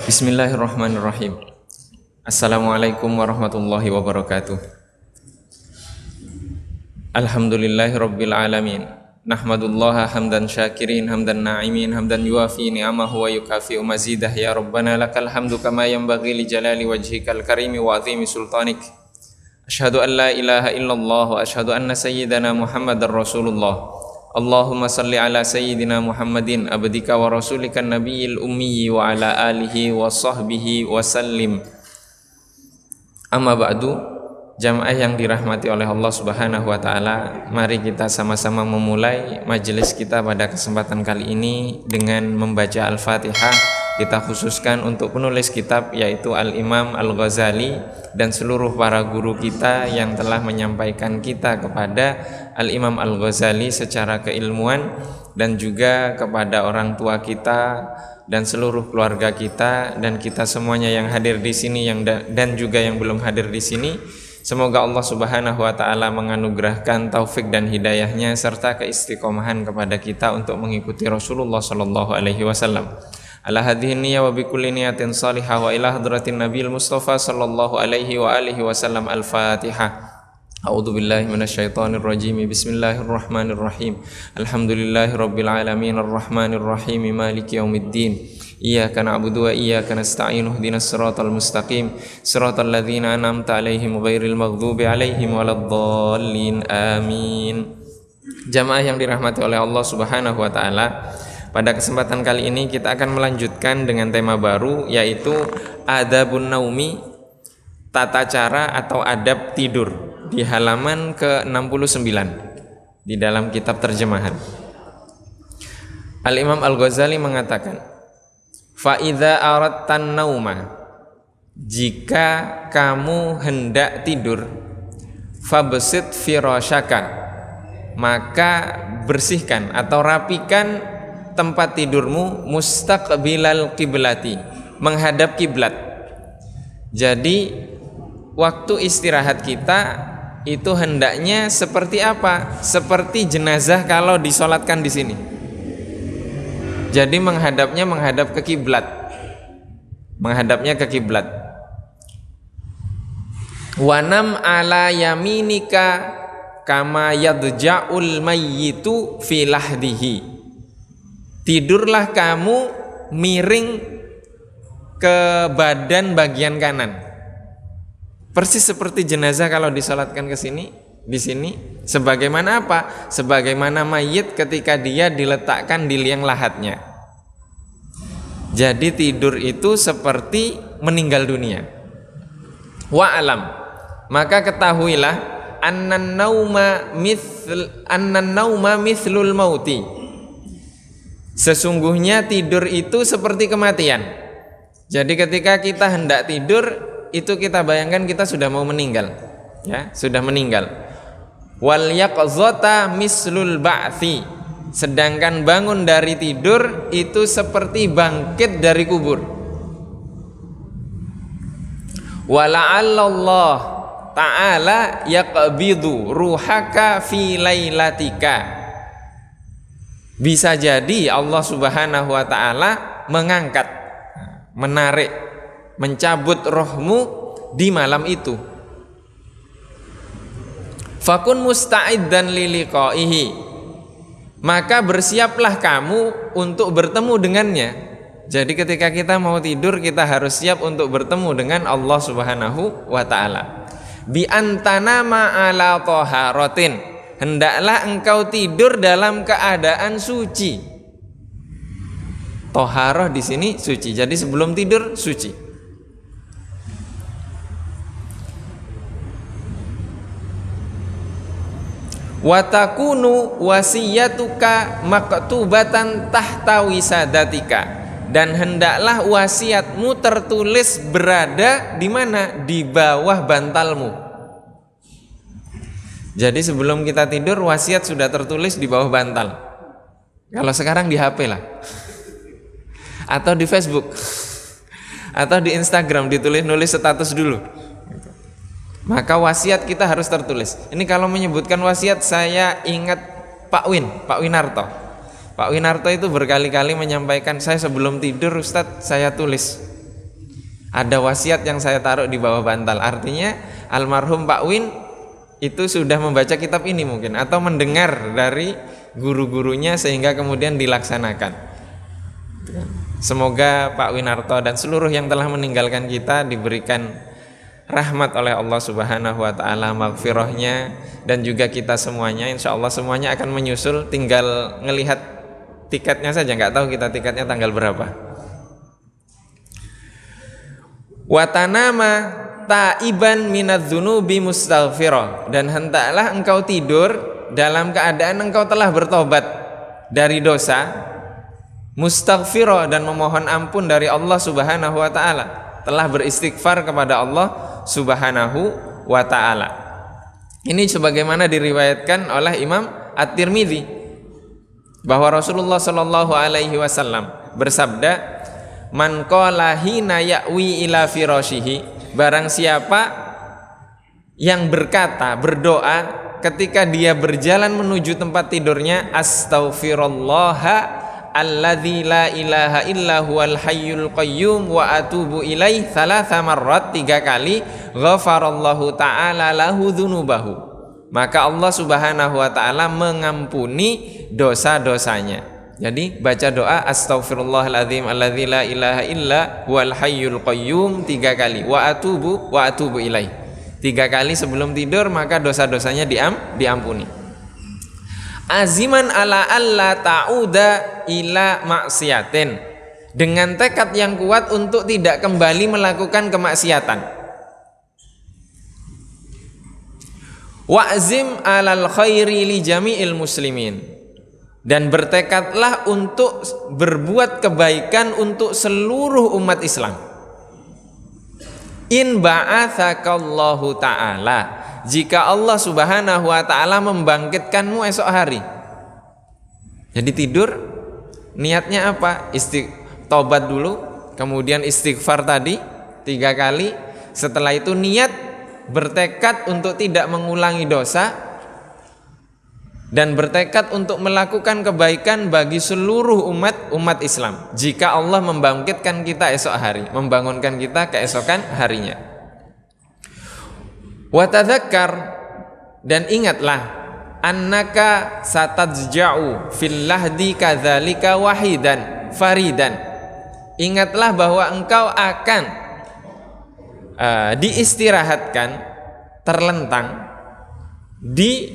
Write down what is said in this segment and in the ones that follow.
Bismillahirrahmanirrahim. Assalamualaikum warahmatullahi wabarakatuh. Alhamdulillahirabbil alamin. Nahmadullaha hamdan syakirin, hamdan na'imin, hamdan yuafi ni'amahu wa yukafi'u mazidah. Ya Rabbana lakal hamdu kama yanbaghi li jalali wajhikal karimi wa azimi sultanik. Asyhadu an la ilaha illallah wa asyhadu anna sayyidana Muhammadar Rasulullah. Allahumma salli ala sayyidina Muhammadin abdika wa rasulika nabiyil ummi wa ala alihi wa sahbihi wa sallim. Amma ba'du, jamaah yang dirahmati oleh Allah Subhanahu wa taala, mari kita sama-sama memulai majelis kita pada kesempatan kali ini dengan membaca Al-Fatihah. Kita khususkan untuk penulis kitab yaitu Al-Imam Al-Ghazali dan seluruh para guru kita yang telah menyampaikan kita kepada Al-Imam Al-Ghazali secara keilmuan, dan juga kepada orang tua kita dan seluruh keluarga kita dan kita semuanya yang hadir di sini dan juga yang belum hadir di sini. Semoga Allah Subhanahu wa taala menganugerahkan taufik dan hidayahnya serta keistiqomahan kepada kita untuk mengikuti Rasulullah sallallahu alaihi wasallam. Ala hadhihi niyyah wa bi kulli niyatin salihah wa ila hadratin nabiyil mustafa sallallahu alaihi wa alihi wasallam. Al-Fatihah. A'udzu billahi minasyaitonir rajim. Bismillahirrahmanirrahim. Alhamdulillahirabbil alamin arrahmanir rahim maliki yaumiddin. Iyyaka na'budu wa iyyaka nasta'in. Ihdinas siratal mustaqim. Siratal ladzina an'amta 'alaihim ghairil maghdubi 'alaihim waladdallin. Amin. Jamaah yang dirahmati oleh Allah Subhanahu wa taala, pada kesempatan kali ini kita akan melanjutkan dengan tema baru yaitu Adabun Naumi, tata cara atau adab tidur, di halaman ke-69 di dalam kitab terjemahan. Al-Imam Al-Ghazali mengatakan, fa idza aradtan nauma, jika kamu hendak tidur, fabsit firasyaka, maka bersihkan atau rapikan tempat tidurmu mustaqbilal qiblati, menghadap kiblat. Jadi waktu istirahat kita itu hendaknya seperti apa? Seperti jenazah kalau disolatkan di sini. Jadi menghadap ke kiblat. Menghadapnya ke kiblat. Wanam ala yaminika kama yadja'ul mayyitu fi lahdihi. Tidurlah kamu miring ke badan bagian kanan, persis seperti jenazah kalau disolatkan ke sini, di sini. Sebagaimana apa? Sebagaimana mayit ketika dia diletakkan di liang lahatnya. Jadi tidur itu seperti meninggal dunia. Wa alam, maka ketahuilah annan nauma mithlul mauti. Sesungguhnya tidur itu seperti kematian. Jadi ketika kita hendak tidur, itu kita bayangkan kita sudah mau meninggal, ya, sudah meninggal. Wal yaqzata mislul ba'thi. Sedangkan bangun dari tidur itu seperti bangkit dari kubur. Wala'allallah ta'ala yaqbidu ruhaka fi lailatika. Bisa jadi Allah Subhanahu wa taala mengangkat, menarik, mencabut rohmu di malam itu. Fakun musta'iddan liliqaihi, maka bersiaplah kamu untuk bertemu dengannya. Jadi ketika kita mau tidur, kita harus siap untuk bertemu dengan Allah Subhanahu wa taala. Bi antanama ala taharatin, hendaklah engkau tidur dalam keadaan suci. Toharoh di sini suci. Jadi sebelum tidur suci. Watakunu wasiyatuka maktubatan tahta wisadatika, dan hendaklah wasiatmu tertulis berada di mana? Di bawah bantalmu. Jadi sebelum kita tidur wasiat sudah tertulis di bawah bantal. Kalau sekarang di HP lah, atau di Facebook, atau di Instagram ditulis-nulis status dulu. Maka wasiat kita harus tertulis. Ini kalau menyebutkan wasiat saya ingat Pak Winarto. Pak Winarto itu berkali-kali menyampaikan, saya sebelum tidur Ustadz saya tulis Ada wasiat yang saya taruh di bawah bantal. Artinya almarhum Pak Win itu sudah membaca kitab ini mungkin, atau mendengar dari guru-gurunya sehingga kemudian dilaksanakan. Semoga Pak Winarto dan seluruh yang telah meninggalkan kita diberikan rahmat oleh Allah Subhanahu wa taala, maghfirahnya, dan juga kita semuanya. Insya Allah semuanya akan menyusul, tinggal ngelihat tiketnya saja, nggak tahu kita tiketnya tanggal berapa. Watanama taiban minadzunubi mustaghfirah, dan hendaklah engkau tidur dalam keadaan engkau telah bertobat dari dosa, mustaghfirah, dan memohon ampun dari Allah Subhanahu wa taala, telah beristighfar kepada Allah Subhanahu wa taala. Ini sebagaimana diriwayatkan oleh Imam At-Tirmidzi bahwa Rasulullah sallallahu alaihi wasallam bersabda, man qala hina ya'wi ila firashihi, barang siapa yang berkata, berdoa ketika dia berjalan menuju tempat tidurnya, astaghfirullaha alladzi la ilaha illa huwal hayyul qayyum wa atubu ilaih thalatha marrat, 3 kali, ghafarallahu ta'ala lahu dzunubahu, maka Allah Subhanahu wa ta'ala mengampuni dosa-dosanya. Jadi baca doa astaghfirullahaladzim alladzi la ilaha illa huwal hayyul qayyum 3 kali, wa atubu ilaih 3 kali sebelum tidur, maka dosa-dosanya diampuni. Aziman ala alla ta'uda ila maksiatin, dengan tekad yang kuat untuk tidak kembali melakukan kemaksiatan. Wa'zim alal khairi li jami'il muslimin, dan bertekadlah untuk berbuat kebaikan untuk seluruh umat Islam. In ba'atsakallahu ta'ala, jika Allah Subhanahu wa ta'ala membangkitkanmu esok hari. Jadi tidur niatnya apa? Tobat dulu, kemudian istighfar tadi 3 kali, setelah itu niat bertekad untuk tidak mengulangi dosa dan bertekad untuk melakukan kebaikan bagi seluruh umat Islam jika Allah membangkitkan kita esok hari, membangunkan kita keesokan harinya. Wa tadzakkar, dan ingatlah, annaka satadzja'u fil lahdi kadzalika wahidan faridan, ingatlah bahwa engkau akan diistirahatkan terlentang di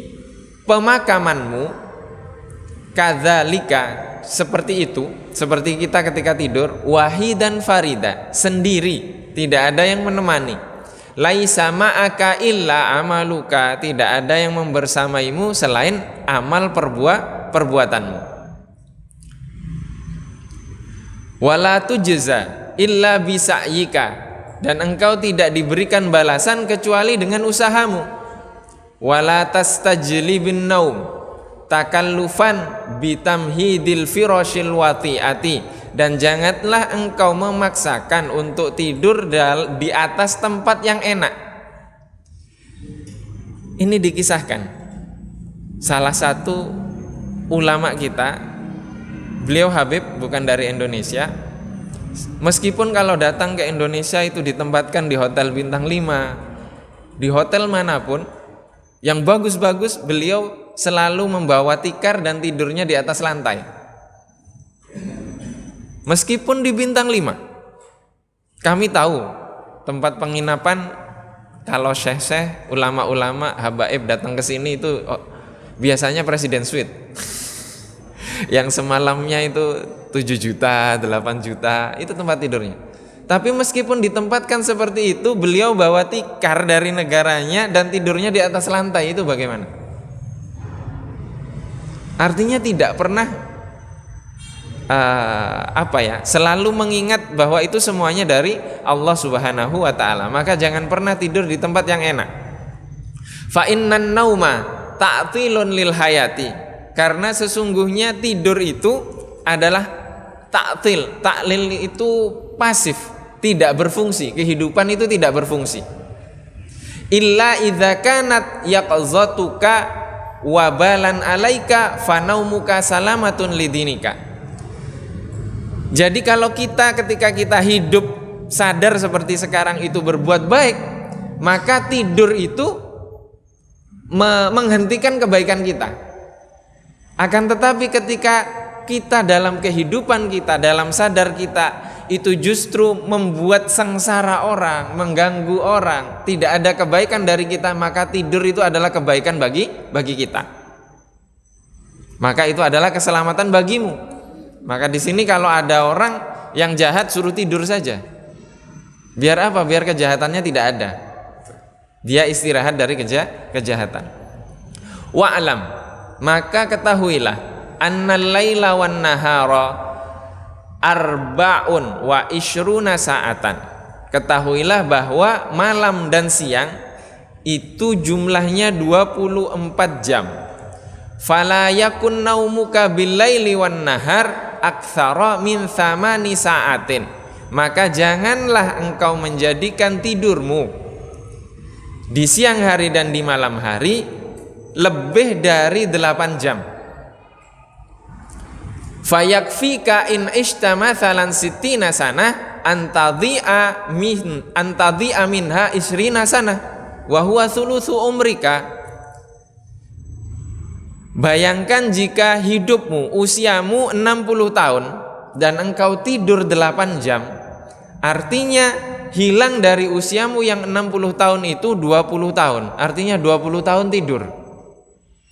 pemakamanmu, kadzalika, seperti itu, seperti kita ketika tidur, wahidan farida, sendiri, tidak ada yang menemani. Laisa ma'aka illa amaluka, tidak ada yang membersamaimu selain amal perbuatanmu. Wala tujza illa bisa'yika, dan engkau tidak diberikan balasan kecuali dengan usahamu. Wala tastajlibin naum takallufan bitamhidil firashil wati'ati, dan janganlah engkau memaksakan untuk tidur di atas tempat yang enak. Ini dikisahkan salah satu ulama kita, beliau Habib, bukan dari Indonesia. Meskipun kalau datang ke Indonesia itu ditempatkan di hotel bintang 5, di hotel manapun yang bagus-bagus, beliau selalu membawa tikar dan tidurnya di atas lantai. Meskipun di bintang 5. Kami tahu tempat penginapan, kalau syekh-syekh, ulama-ulama, habaib datang ke sini itu biasanya presiden suite. Yang semalamnya itu 7 juta, 8 juta, itu tempat tidurnya. Tapi meskipun ditempatkan seperti itu, beliau bawa tikar dari negaranya dan tidurnya di atas lantai. Itu bagaimana? Artinya tidak pernah selalu mengingat bahwa itu semuanya dari Allah Subhanahu wa ta'ala. Maka jangan pernah tidur di tempat yang enak. Fa innan nauma ta'tilun lil hayati, karena sesungguhnya tidur itu adalah ta'til. Ta'lil itu pasif, tidak berfungsi, kehidupan itu tidak berfungsi. Illa idza kanat yaqzatuka wabalan alaika fanaumuka salamatun lidinika. Jadi kalau ketika kita hidup sadar seperti sekarang itu berbuat baik, maka tidur itu menghentikan kebaikan kita. Akan tetapi ketika kita dalam kehidupan kita, dalam sadar kita itu justru membuat sengsara orang, mengganggu orang, tidak ada kebaikan dari kita, maka tidur itu adalah kebaikan bagi kita. Maka itu adalah keselamatan bagimu. Maka di sini kalau ada orang yang jahat suruh tidur saja. Biar apa? Biar kejahatannya tidak ada. Dia istirahat dari kejahatan. Wa'lam, maka ketahuilah annal laila wan nahara arba'un wa ishruna sa'atan. Ketahuilah bahwa malam dan siang itu jumlahnya 24 jam. Fala yakun naumuka bil laili wan nahar aktsara min thamani sa'atin. Maka janganlah engkau menjadikan tidurmu di siang hari dan di malam hari lebih dari 8 jam. Fayakfika in ishtamathalan sittina sanah antadhi'a minha isrina sanah wa huwa thulutsu umrika. Bayangkan jika hidupmu, usiamu 60 tahun dan engkau tidur 8 jam, artinya hilang dari usiamu yang 60 tahun itu 20 tahun. Artinya 20 tahun tidur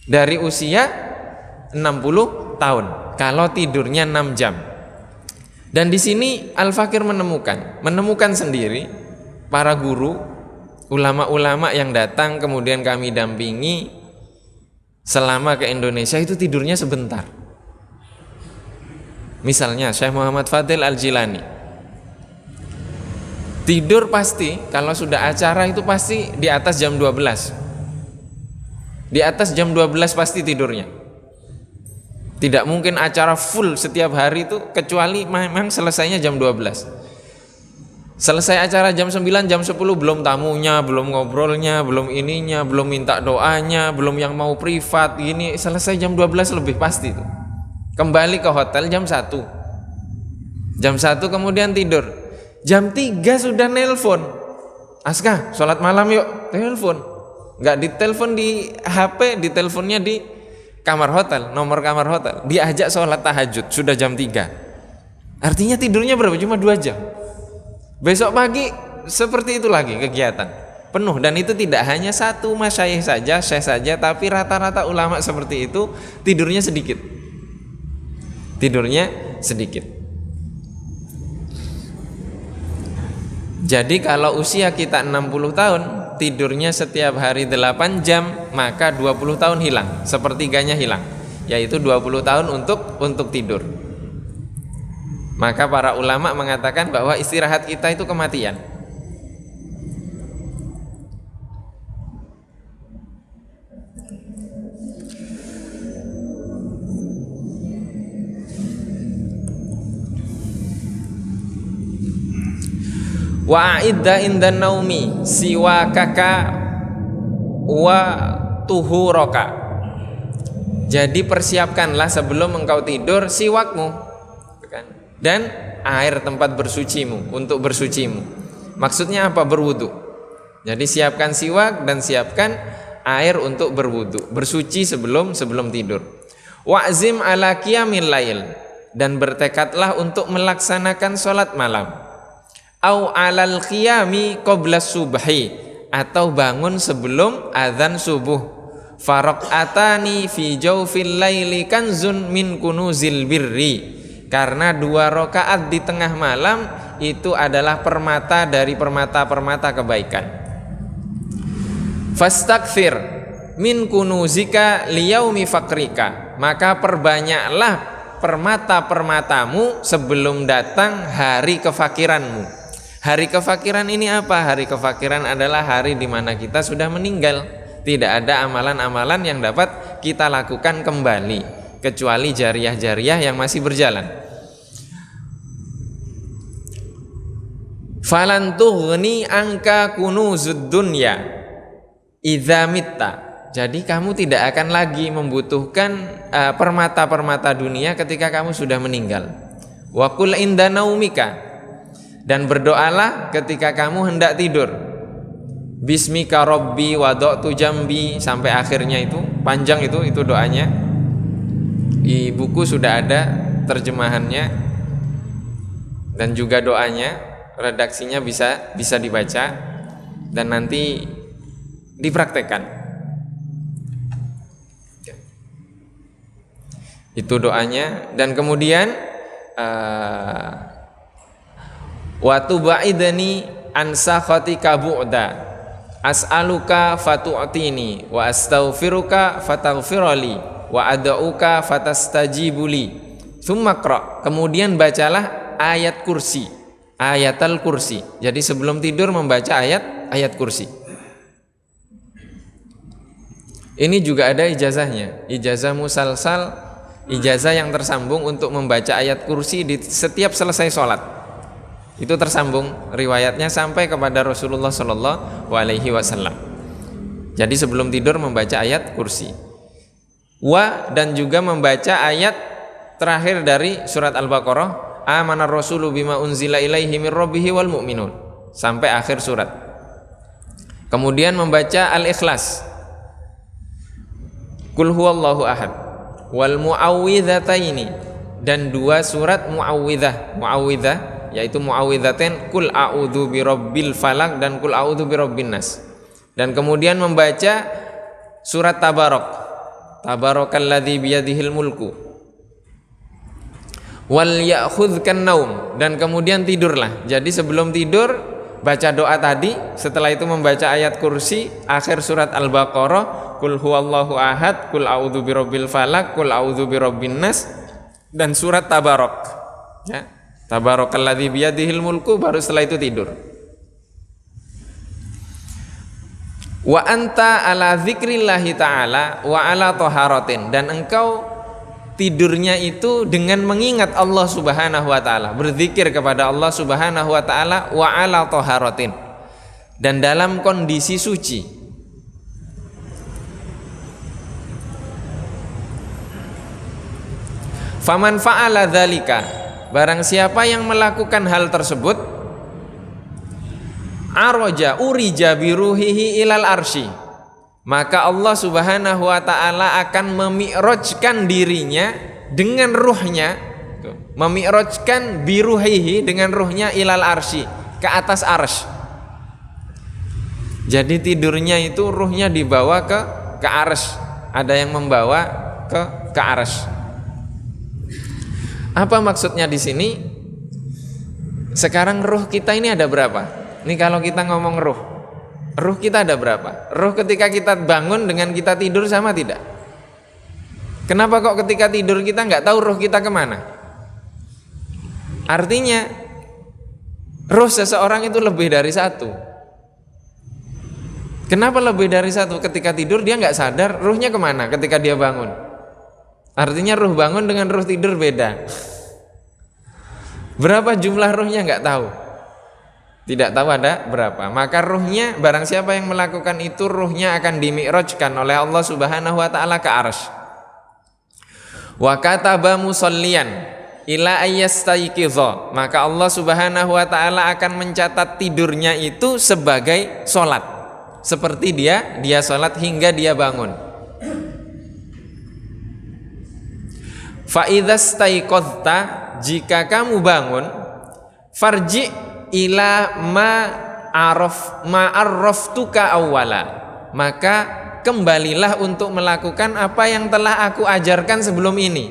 dari usia 60 tahun kalau tidurnya 6 jam. Dan di sini Al-Fakir menemukan sendiri para guru, ulama-ulama yang datang kemudian kami dampingi selama ke Indonesia itu tidurnya sebentar. Misalnya Syekh Muhammad Fadil Al-Jilani, tidur pasti kalau sudah acara itu pasti di atas jam 12. Di atas jam 12 pasti tidurnya. Tidak mungkin acara full setiap hari itu, kecuali memang selesainya jam 12. Selesai acara jam 9, jam 10 belum tamunya, belum ngobrolnya, belum ininya, belum minta doanya, belum yang mau privat gini, selesai jam 12 lebih pasti itu. Kembali ke hotel jam 1. Jam 1 kemudian tidur. Jam 3 sudah nelpon. Aska, sholat malam yuk. Telepon. Enggak ditelepon di HP, diteleponnya di kamar hotel, nomor kamar hotel. Diajak sholat tahajud, sudah jam 3. Artinya tidurnya berapa? Cuma 2 jam. Besok pagi seperti itu lagi kegiatan penuh. Dan itu tidak hanya satu masyayikh saja, syekh saja, tapi rata-rata ulama seperti itu tidurnya sedikit. Jadi kalau usia kita 60 tahun, tidurnya setiap hari 8 jam, maka 20 tahun hilang, sepertiganya hilang, yaitu 20 tahun untuk tidur. Maka para ulama mengatakan bahwa istirahat kita itu kematian. Wa'idda indan naumi siwakaka wa tuhuraka. Jadi persiapkanlah sebelum engkau tidur siwakmu dan air tempat bersucimu, untuk bersucimu. Maksudnya apa? Berwudu. Jadi siapkan siwak dan siapkan air untuk berwudu, bersuci sebelum tidur. Wa'zim ala qiyamil lail, dan bertekadlah untuk melaksanakan sholat malam. Au alal qiyami qabla subhi, atau bangun sebelum azan subuh. Faraqatani fi jawfil laili kanzun min kunuzil birri, karena 2 rakaat di tengah malam itu adalah permata dari permata-permata kebaikan. Fastakthir min kunuzika liyaumi fakrika, maka perbanyaklah permata-permatamu sebelum datang hari kefakiranmu. Hari kefakiran ini apa? Hari kefakiran adalah hari di mana kita sudah meninggal. Tidak ada amalan-amalan yang dapat kita lakukan kembali, kecuali jariah-jariah yang masih berjalan. Falan tughni angka kunuzud dunya idza mitta. Jadi kamu tidak akan lagi membutuhkan permata-permata dunia ketika kamu sudah meninggal. Wa qul inda naumika, Dan berdoalah ketika kamu hendak tidur. Bismika Rabbi wada'tu jambi sampai akhirnya, itu panjang, itu doanya. Di buku sudah ada terjemahannya dan juga doanya, redaksinya bisa dibaca dan nanti dipraktekkan. Itu doanya. Dan kemudian wa tubaidani an sakhatika bu'da as'aluka fatu'tini wa astaghfiruka fataghfirli wa ad'uka fatastajibuli. Tsumma qra, kemudian bacalah ayat kursi, ayatul kursi. Jadi sebelum tidur membaca ayat kursi. Ini juga ada ijazahnya, ijazah musalsal, ijazah yang tersambung untuk membaca ayat kursi di setiap selesai sholat. Itu tersambung riwayatnya sampai kepada Rasulullah Shallallahu Alaihi Wasallam. Jadi sebelum tidur membaca ayat kursi. Dan juga membaca ayat terakhir dari surat Al-Baqarah, amanar rasulu bima unzila ilaihi mir rabbihi wal mu'minun, sampai akhir surat. Kemudian membaca Al-Ikhlas, Qul huwallahu ahad, wal mu'awwidhataini, dan 2 surat mu'awwidhah, yaitu mu'awwidhatain Qul a'udzu birabbil falaq dan Qul a'udzu birabbin nas. Dan kemudian membaca surat Tabarakalladzi biyadihil mulku wal ya'khudhkan naum, dan kemudian tidurlah. Jadi sebelum tidur baca doa tadi, setelah itu membaca ayat kursi, akhir surat Al-Baqarah Qul huwallahu ahad, Qul a'udzu birabbil falaq, Qul a'udzu birabbin nas, dan surat Tabarak, ya, Tabarakalladzi biyadihil mulku, baru setelah itu tidur. Wa anta ala dzikrillahi ta'ala wa ala taharatin, dan engkau tidurnya itu dengan mengingat Allah Subhanahu wa taala, berzikir kepada Allah Subhanahu wa taala, wa ala taharatin, dan dalam kondisi suci. Faman fa'ala dzalika, barang siapa yang melakukan hal tersebut, araja urija biruhihi ilal arsy, maka Allah Subhanahu wa taala akan memi'rajkan dirinya dengan ruhnya, memi'rajkan biruhihi dengan ruhnya ilal arsy, ke atas arsy. Jadi tidurnya itu ruhnya dibawa ke arsy, ada yang membawa ke arsy. Apa maksudnya di sini? Sekarang ruh kita ini ada berapa? Ini kalau kita ngomong ruh kita ada berapa? Ruh ketika kita bangun dengan kita tidur sama tidak? Kenapa kok ketika tidur kita nggak tahu ruh kita kemana? Artinya ruh seseorang itu lebih dari satu. Kenapa lebih dari satu? Ketika tidur dia nggak sadar ruhnya kemana ketika dia bangun. Artinya ruh bangun dengan ruh tidur beda. Berapa jumlah ruhnya nggak tahu. Tidak tahu ada berapa. Maka ruhnya, barang siapa yang melakukan itu, ruhnya akan dimi'rajkan oleh Allah Subhanahu wa taala ke arsy. Wa kataba musalliyan ila ayyastaiqiza, maka Allah Subhanahu wa taala akan mencatat tidurnya itu sebagai salat, seperti dia salat hingga dia bangun. Fa idzastaiqadta, jika kamu bangun, farji ila ma'arraftuka awwala, maka kembalilah untuk melakukan apa yang telah aku ajarkan sebelum ini.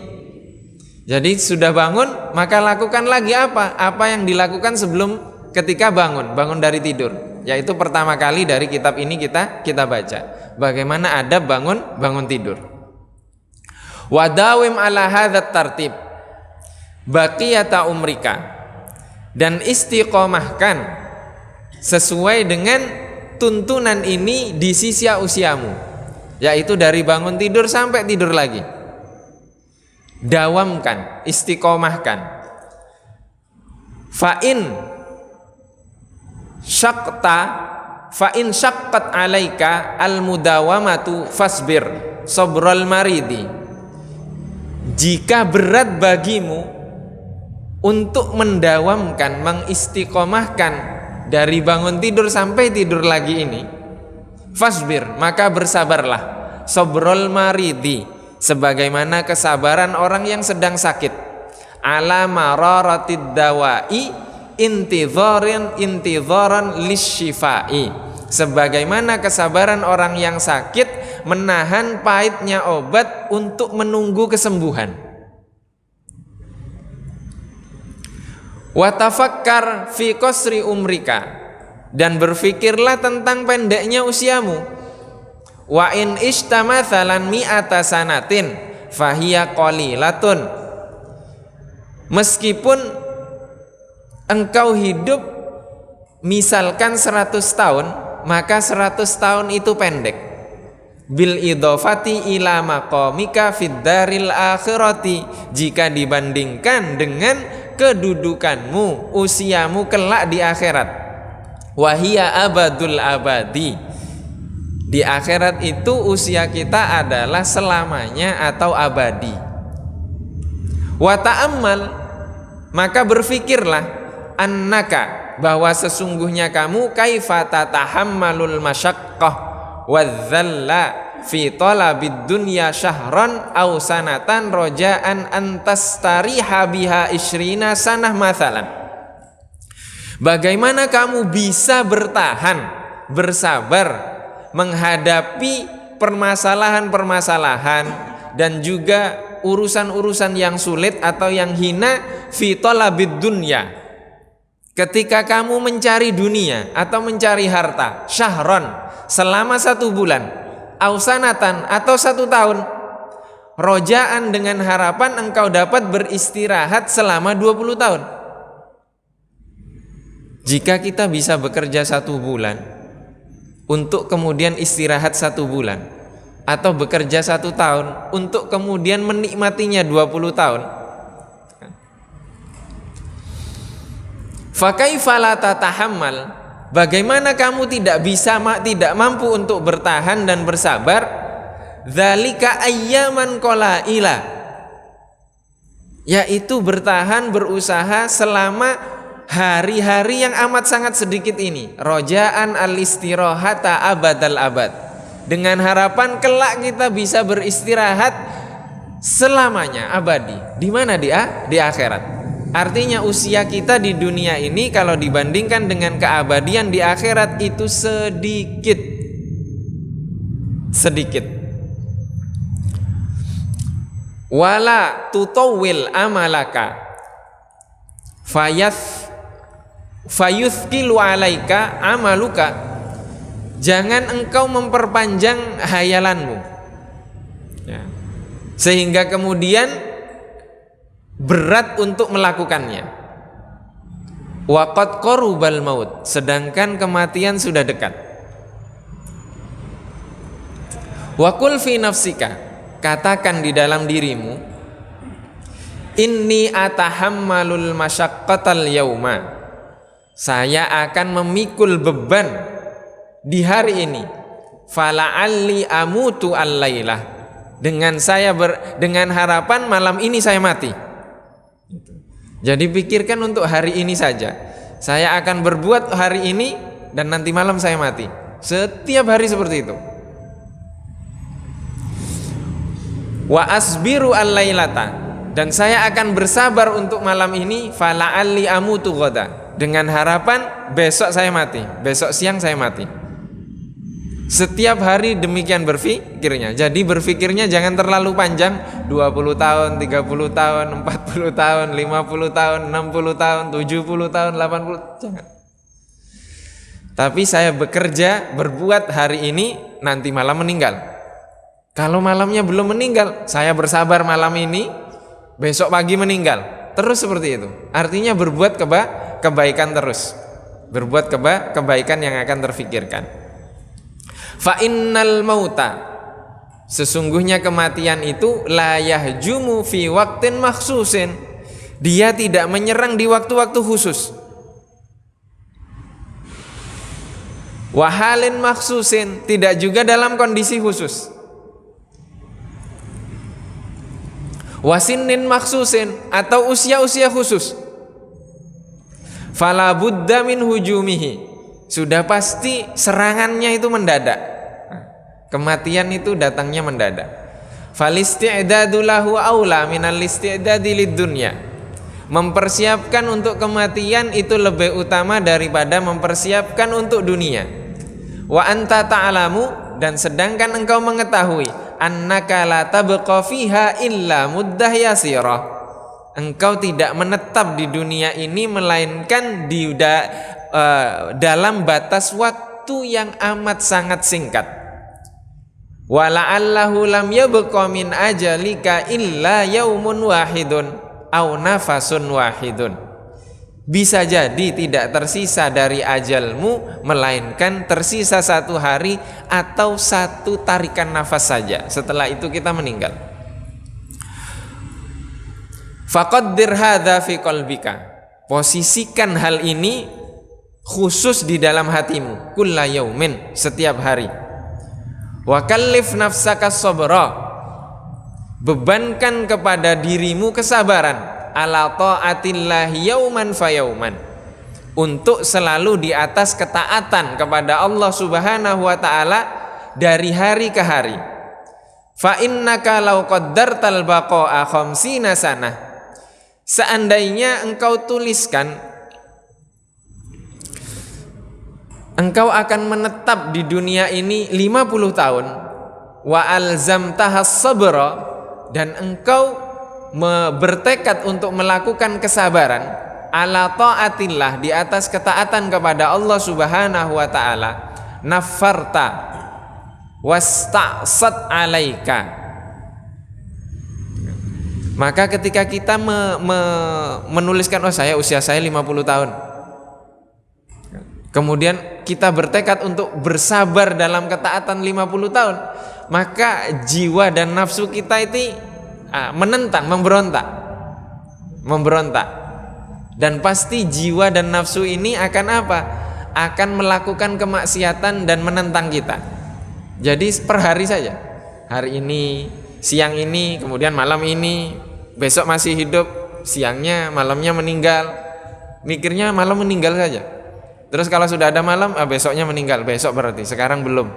Jadi sudah bangun, maka lakukan lagi apa yang dilakukan sebelum ketika bangun dari tidur, yaitu pertama kali dari kitab ini kita baca bagaimana adab bangun tidur. Wadawim ala hadzat tartib baqiyata umrika, dan istiqomahkan sesuai dengan tuntunan ini di sisa usiamu, yaitu dari bangun tidur sampai tidur lagi. Dawamkan, istiqomahkan. Fa'in syaqqat alaika al-mudawamatu fasbir sabral maridi, jika berat bagimu untuk mendawamkan, mengistiqomahkan dari bangun tidur sampai tidur lagi ini, fasbir, maka bersabarlah, sobrol maridi, sebagaimana kesabaran orang yang sedang sakit, ala mararatid dawai intidharan lisyifai, sebagaimana kesabaran orang yang sakit menahan pahitnya obat untuk menunggu kesembuhan. Wa tafakkar fi qasri umrika, dan berfikirlah tentang pendeknya usiamu. Wa in ishtamathalan mi'ata sanatin fahiya qalilatun, meskipun engkau hidup misalkan 100 tahun, maka 100 tahun itu pendek. Bil idhofati ila maqamika fid daril akhirati, jika dibandingkan dengan kedudukanmu, usiamu kelak di akhirat. Wahia abadul abadi, di akhirat itu usia kita adalah selamanya atau abadi. Wa ta'ammal, maka berfikirlah, annaka, bahwa sesungguhnya kamu, kaifa tatahammalul masyaqqah wadzalla fi talabid dunya syahran aw sanatan roja'an antastariha biha isyrina sanah mathalan. Bagaimana kamu bisa bertahan, bersabar menghadapi permasalahan-permasalahan dan juga urusan-urusan yang sulit atau yang hina, fi talabid dunya, ketika kamu mencari dunia atau mencari harta, syahron, selama 1 bulan, ausanatan, atau 1 tahun, rojaan, dengan harapan engkau dapat beristirahat selama 20 tahun. Jika kita bisa bekerja 1 bulan untuk kemudian istirahat 1 bulan, atau bekerja 1 tahun untuk kemudian menikmatinya 20 tahun, fakaifa la tatahammal, bagaimana kamu tidak mampu untuk bertahan dan bersabar, dzalika ayyaman qalaila, yaitu bertahan, berusaha selama hari-hari yang amat sangat sedikit ini, rojaan al-istirahata abadal abad, dengan harapan kelak kita bisa beristirahat selamanya, abadi. Di mana dia? Di akhirat. Artinya usia kita di dunia ini kalau dibandingkan dengan keabadian di akhirat itu sedikit. Wala tutawwil amalaka fayuthqilu alaika amaluka, jangan engkau memperpanjang hayalanmu, ya, sehingga kemudian berat untuk melakukannya. Waqad qarubal maut, sedangkan kematian sudah dekat. Wa qul fi nafsika, katakan di dalam dirimu, inni atahammalul masyaqqatal yauma, saya akan memikul beban di hari ini, fala'alli amutu al-lailah, dengan harapan malam ini saya mati. Jadi pikirkan untuk hari ini saja, saya akan berbuat hari ini dan nanti malam saya mati. Setiap hari seperti itu. Wa asbiru al-lailata, dan saya akan bersabar untuk malam ini, fala'alli amutu ghadan, dengan harapan besok saya mati, besok siang saya mati. Setiap hari demikian berfikirnya. Jadi berfikirnya jangan terlalu panjang, 20 tahun, 30 tahun, 40 tahun, 50 tahun, 60 tahun, 70 tahun, 80, jangan. Tapi saya bekerja, berbuat hari ini, nanti malam meninggal. Kalau malamnya belum meninggal, saya bersabar malam ini, besok pagi meninggal. Terus seperti itu. Artinya berbuat kebaikan terus. Berbuat kebaikan yang akan terfikirkan. Fa innal mauta, sesungguhnya kematian itu la yahjumu fi waqtin makhsusin, dia tidak menyerang di waktu-waktu khusus. Wa halin makhsusin, tidak juga dalam kondisi khusus. Wa sinnin makhsusin, atau usia-usia khusus. fala budda min hujumihi, sudah pasti serangannya itu mendadak. Kematian itu datangnya mendadak. Falisti'dadu lahu aula minal isti'dadi lid dunya, mempersiapkan untuk kematian itu lebih utama daripada mempersiapkan untuk dunia. Wa anta ta'lamu, dan sedangkan engkau mengetahui, annaka la tabqa fiha illa muddah yasirah, engkau tidak menetap di dunia ini melainkan dalam batas waktu yang amat sangat singkat. Wa la'allahu lam yabqa min ajalika illa yaumun wahidun au nafasun wahidun, bisa jadi tidak tersisa dari ajalmu melainkan tersisa satu hari atau satu tarikan nafas saja, setelah itu kita meninggal. Faqaddir hadza fi qalbika, posisikan hal ini khusus di dalam hatimu, kulla yaumin, setiap hari. Wa kallif nafsaka sabra, bebankan kepada dirimu kesabaran, ala ta'atillahi yauman fa yauman, untuk selalu di atas ketaatan kepada Allah Subhanahu wa taala dari hari ke hari. Fa innaka law qaddartal baqa'a khamsina sanah, seandainya engkau tuliskan engkau akan menetap di dunia ini 50 tahun, wa alzamtahas sabra, dan engkau bertekad untuk melakukan kesabaran, ala ta'atillah, di atas ketaatan kepada Allah Subhanahu wa taala, nafarta wasta'sat alaika, maka ketika kita menuliskan, oh usia saya 50 tahun, kemudian kita bertekad untuk bersabar dalam ketaatan 50 tahun, maka jiwa dan nafsu kita itu menentang, memberontak. Dan pasti jiwa dan nafsu ini akan apa? Akan melakukan kemaksiatan dan menentang kita. Jadi per hari saja, hari ini, siang ini, kemudian malam ini, besok masih hidup, siangnya, malamnya meninggal, mikirnya malam meninggal saja. Terus kalau sudah ada malam, besoknya meninggal, besok berarti, sekarang belum.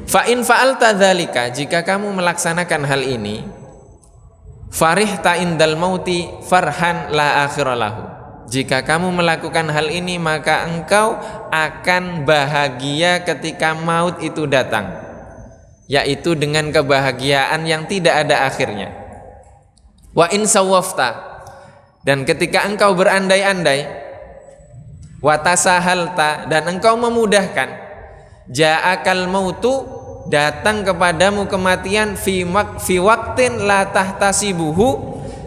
Fa in fa'alta dzalika, jika kamu melaksanakan hal ini, farihta indal mauti farhan la akhira lahu, jika kamu melakukan hal ini maka engkau akan bahagia ketika maut itu datang, yaitu dengan kebahagiaan yang tidak ada akhirnya. Wa in sawafta, dan ketika engkau berandai-andai, watasahalta, dan engkau memudahkan, ja'akal mautu, datang kepadamu kematian, fi waqtin la tahtasibuhu,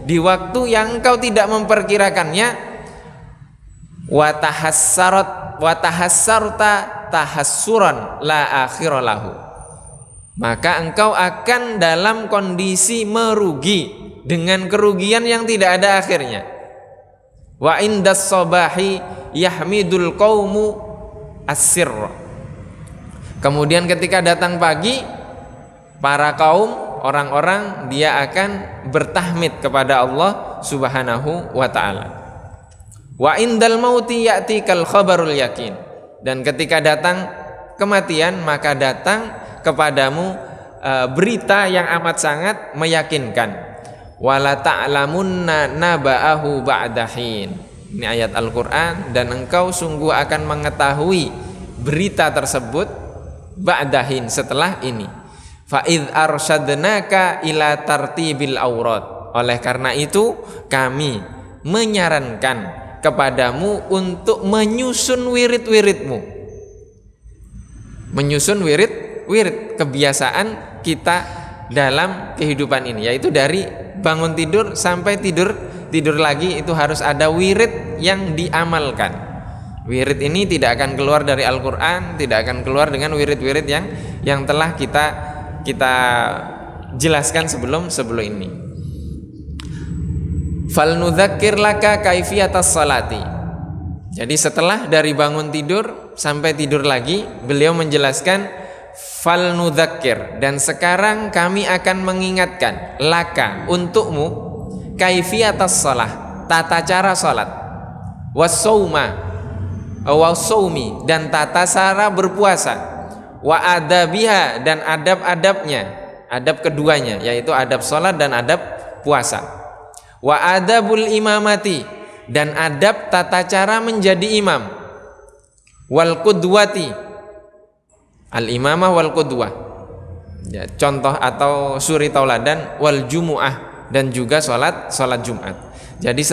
di waktu yang engkau tidak memperkirakannya, watahassarta tahassuran la akhira lahu, maka engkau akan dalam kondisi merugi dengan kerugian yang tidak ada akhirnya. Wa indas sabahi yahmidul qaumu as-sirra, kemudian ketika datang pagi, para kaum, orang-orang, dia akan bertahmid kepada Allah Subhanahu wa ta'ala. Wa indal mauti ya'tikal khabarul yakin, dan ketika datang kematian maka datang kepadamu berita yang amat sangat meyakinkan. Wala ta'lamunna naba'ahu ba'dahin, ini ayat Al-Quran, dan engkau sungguh akan mengetahui berita tersebut ba'dahin, setelah ini. Fa'idh arsyadnaka ila tartibil aurat, oleh karena itu kami menyarankan kepadamu untuk menyusun wirid-wiridmu, menyusun wirid kebiasaan kita dalam kehidupan ini, yaitu dari bangun tidur sampai tidur lagi itu harus ada wirid yang diamalkan. Wirid ini tidak akan keluar dari Al-Quran, tidak akan keluar dengan wirid-wirid yang telah kita jelaskan sebelum ini. Fal nudzakir laka kaifiyatas salati. Jadi setelah dari bangun tidur sampai tidur lagi, beliau menjelaskan fal nudzakir, dan sekarang kami akan mengingatkan laka, untukmu, kaifiyatas shalah, tata cara salat, wasaumi dan tata cara berpuasa, wa adabiha dan adab-adabnya, adab keduanya yaitu adab salat dan adab puasa, wa adabul imamati dan adab tata cara menjadi imam, wal qudwati, al imamah wal qudwah ya, contoh atau suri tauladan, wal jumu'ah dan juga salat Jumat. Jadi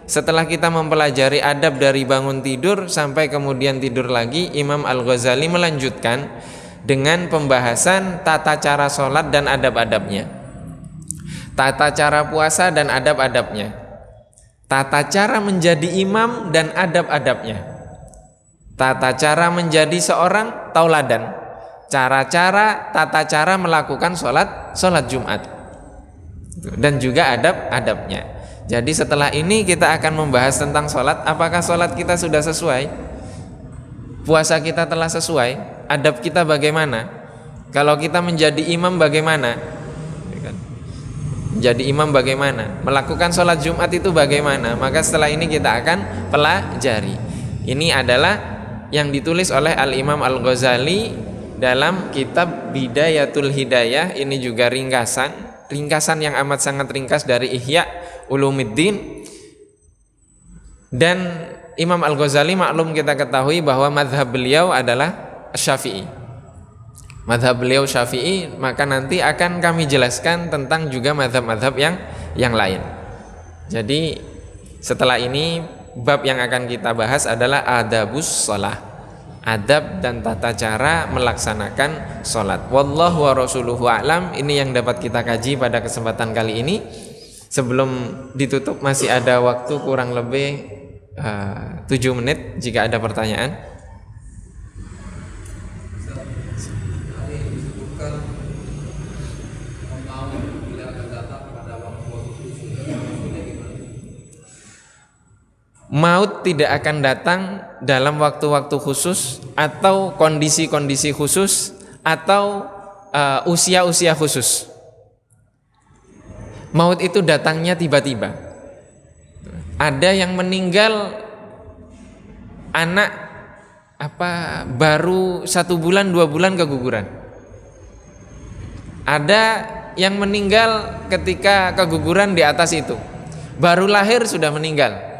setelah kita mempelajari adab dari bangun tidur sampai kemudian tidur lagi, Imam Al-Ghazali melanjutkan dengan pembahasan tata cara salat dan adab-adabnya, tata cara puasa dan adab-adabnya, tata cara menjadi imam dan adab-adabnya, tata cara menjadi seorang tauladan, tata cara melakukan sholat Jumat, dan juga adab-adabnya. Jadi setelah ini kita akan membahas tentang sholat. Apakah sholat kita sudah sesuai? Puasa kita telah sesuai? Adab kita bagaimana? Kalau kita menjadi imam bagaimana? Menjadi imam bagaimana? Melakukan sholat Jumat itu bagaimana? Maka setelah ini kita akan pelajari. Ini adalah yang ditulis oleh Al-Imam Al-Ghazali dalam kitab Bidayatul Hidayah. Ini juga ringkasan yang amat sangat ringkas dari Ihya Ulumuddin. Dan Imam Al-Ghazali maklum kita ketahui bahwa madhab beliau adalah Syafi'i. Madhab beliau Syafi'i, maka nanti akan kami jelaskan tentang juga madhab-madhab yang lain. Jadi setelah ini bab yang akan kita bahas adalah adabus shalah, adab dan tata cara melaksanakan sholat. Wallahu wa rasuluhu a'lam. Ini yang dapat kita kaji pada kesempatan kali ini. Sebelum ditutup masih ada waktu kurang lebih 7 menit jika ada pertanyaan. Maut tidak akan datang dalam waktu-waktu khusus atau kondisi-kondisi khusus atau usia-usia khusus. Maut itu datangnya tiba-tiba. Ada yang meninggal anak baru 1 bulan 2 bulan keguguran. Ada yang meninggal ketika keguguran di atas itu, baru lahir sudah meninggal.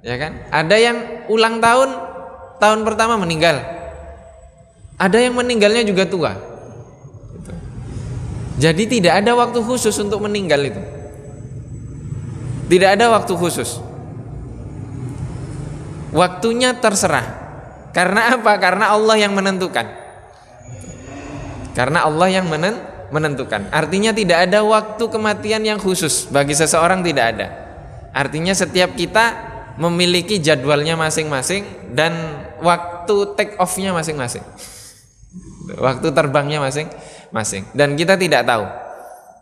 Ya kan? Ada yang ulang tahun pertama meninggal. Ada yang meninggalnya juga tua. Jadi tidak ada waktu khusus untuk meninggal itu. Tidak ada waktu khusus. Waktunya terserah. Karena apa? Karena Allah yang menentukan. Karena Allah yang menentukan. Artinya tidak ada waktu kematian yang khusus bagi seseorang, tidak ada. Artinya setiap kita memiliki jadwalnya masing-masing dan waktu take off-nya masing-masing, waktu terbangnya masing-masing, dan kita tidak tahu.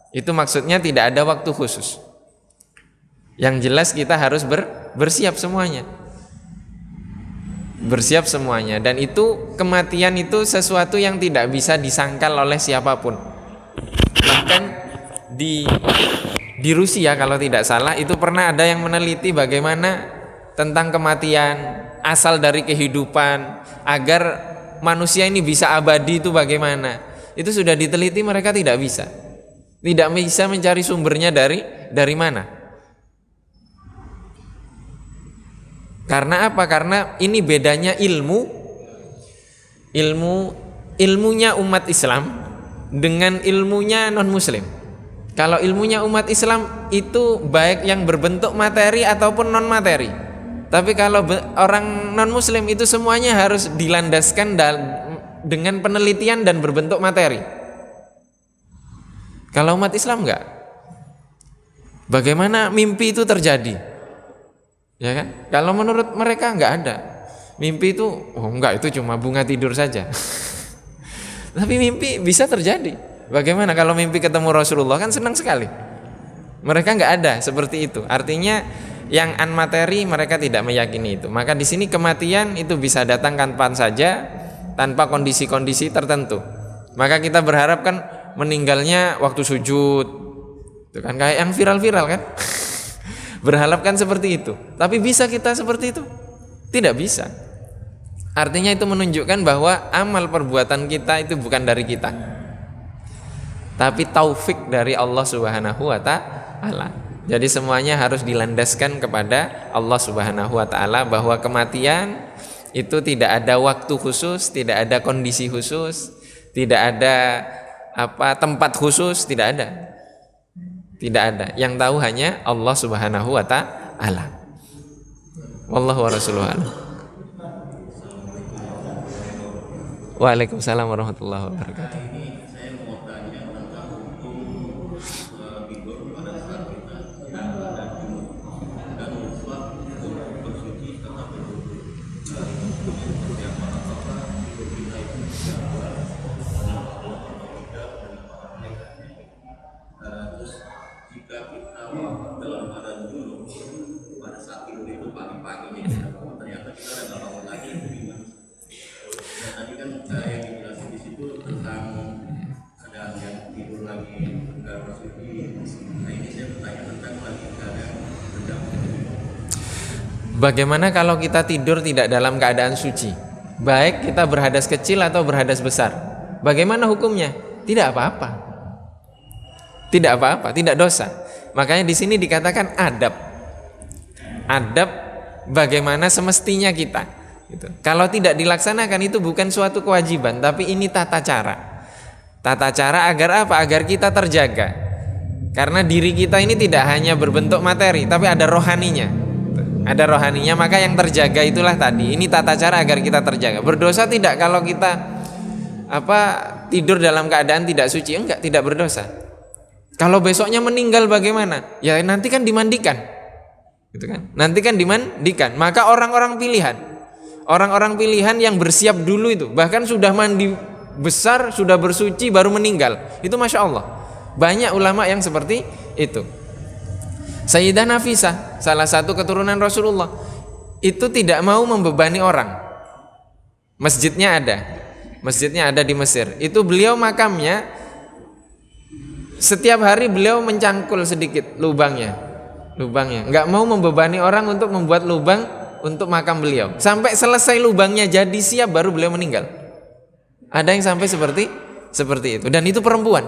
Itu maksudnya tidak ada waktu khusus. Yang jelas kita harus bersiap semuanya, dan itu kematian itu sesuatu yang tidak bisa disangkal oleh siapapun. Bahkan di Rusia kalau tidak salah itu pernah ada yang meneliti bagaimana tentang kematian, asal dari kehidupan, agar manusia ini bisa abadi itu bagaimana. Itu sudah diteliti, mereka tidak bisa mencari sumbernya dari mana. Karena apa? Karena ini bedanya ilmunya umat Islam dengan ilmunya non muslim. Kalau ilmunya umat Islam itu baik yang berbentuk materi ataupun non materi. Tapi kalau orang non muslim itu semuanya harus dilandaskan dengan penelitian dan berbentuk materi. Kalau umat Islam enggak. Bagaimana mimpi itu terjadi? Ya kan? Kalau menurut mereka enggak ada. Mimpi itu enggak, itu cuma bunga tidur saja. Tapi mimpi bisa terjadi. Bagaimana kalau mimpi ketemu Rasulullah, kan senang sekali. Mereka enggak ada seperti itu. Artinya yang anmateri mereka tidak meyakini itu. Maka di sini kematian itu bisa datang kapan saja tanpa kondisi-kondisi tertentu. Maka kita berharap kan meninggalnya waktu sujud, Itu kan kayak yang viral-viral kan. Berharapkan seperti itu. Tapi bisa kita seperti itu? Tidak bisa. Artinya itu menunjukkan bahwa amal perbuatan kita itu bukan dari kita, tapi taufik dari Allah Subhanahu wa ta'ala. Jadi semuanya harus dilandaskan kepada Allah Subhanahu wa ta'ala, bahwa kematian itu tidak ada waktu khusus, tidak ada kondisi khusus, tidak ada tempat khusus, tidak ada. Tidak ada. Yang tahu hanya Allah Subhanahu wa ta'ala. Wallahu wa rasuluhu a'lam. Waalaikumsalam warahmatullahi wabarakatuh. Bagaimana kalau kita tidur tidak dalam keadaan suci? Baik kita berhadas kecil atau berhadas besar. Bagaimana hukumnya? Tidak apa-apa. Tidak apa-apa, tidak dosa. Makanya di sini dikatakan adab. Adab bagaimana semestinya kita. Gitu. Kalau tidak dilaksanakan itu bukan suatu kewajiban, tapi ini tata cara. Tata cara agar apa? Agar kita terjaga. Karena diri kita ini tidak hanya berbentuk materi, tapi ada rohaninya. Ada rohaninya, maka yang terjaga itulah tadi. Ini tata cara agar kita terjaga. Berdosa tidak kalau kita tidur dalam keadaan tidak suci? Enggak, tidak berdosa. Kalau besoknya meninggal bagaimana? Ya nanti kan dimandikan. Gitu kan? Nanti kan dimandikan. Maka orang-orang pilihan yang bersiap dulu itu, bahkan sudah mandi besar, sudah bersuci baru meninggal. Itu Masya Allah. Banyak ulama yang seperti itu. Sayyidah Nafisah, salah satu keturunan Rasulullah, itu tidak mau membebani orang. Masjidnya ada di Mesir. Itu beliau makamnya, setiap hari beliau mencangkul sedikit lubangnya, nggak mau membebani orang untuk membuat lubang untuk makam beliau. Sampai selesai lubangnya jadi siap baru beliau meninggal. Ada yang sampai seperti itu, dan itu perempuan.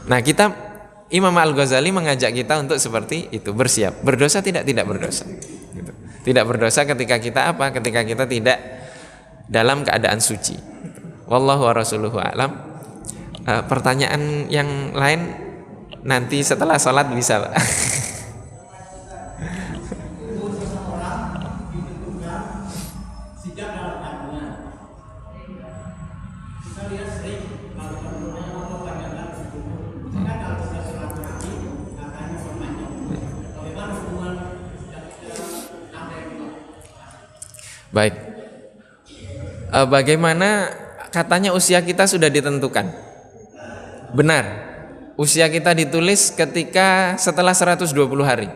Nah, Imam Al-Ghazali mengajak kita untuk seperti itu, bersiap. Berdosa tidak berdosa. Gitu. Tidak berdosa ketika kita Ketika kita tidak dalam keadaan suci. Wallahu wa rasuluhu a'lam. Pertanyaan yang lain nanti setelah sholat bisa, Pak. Baik. Bagaimana katanya usia kita sudah ditentukan? Benar. Usia kita ditulis ketika setelah 120 hari.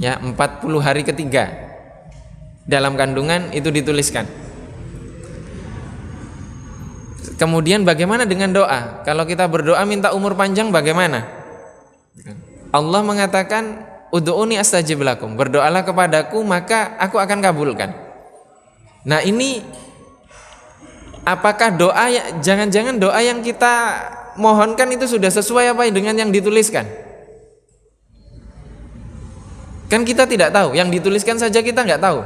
Ya, 40 hari ketiga. Dalam kandungan itu dituliskan. Kemudian bagaimana dengan doa? Kalau kita berdoa minta umur panjang bagaimana? Allah mengatakan ud'uni astajib lakum, berdoalah kepadaku maka aku akan kabulkan. Nah, ini apakah doa jangan-jangan doa yang kita mohonkan itu sudah sesuai apa dengan yang dituliskan? Kan kita tidak tahu, yang dituliskan saja kita nggak tahu.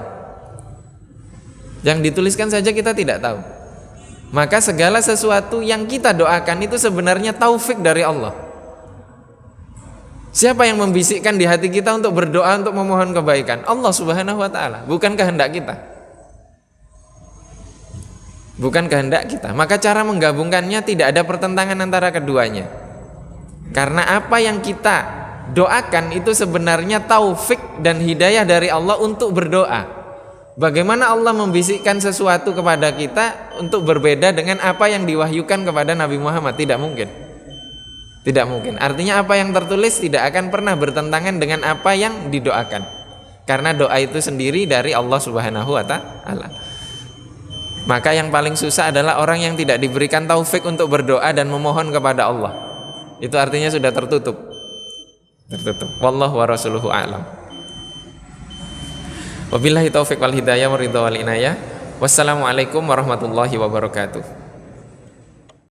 Yang dituliskan saja kita tidak tahu. Maka segala sesuatu yang kita doakan itu sebenarnya taufik dari Allah. Siapa yang membisikkan di hati kita untuk berdoa, untuk memohon kebaikan? Allah Subhanahu wa ta'ala, bukan kehendak kita. Bukan kehendak kita. Maka cara menggabungkannya tidak ada pertentangan antara keduanya. Karena apa yang kita doakan itu sebenarnya taufik dan hidayah dari Allah untuk berdoa. Bagaimana Allah membisikkan sesuatu kepada kita untuk berbeda dengan apa yang diwahyukan kepada Nabi Muhammad? Tidak mungkin. Tidak mungkin. Artinya apa yang tertulis tidak akan pernah bertentangan dengan apa yang didoakan. Karena doa itu sendiri dari Allah Subhanahu wa ta'ala. Maka yang paling susah adalah orang yang tidak diberikan taufik untuk berdoa dan memohon kepada Allah. itu artinya sudah tertutup. Wallahu wa rasuluhu a'lam. Wabillahi taufiq wal hidayah wa ridha wal inayah. Wassalamualaikum warahmatullahi wabarakatuh.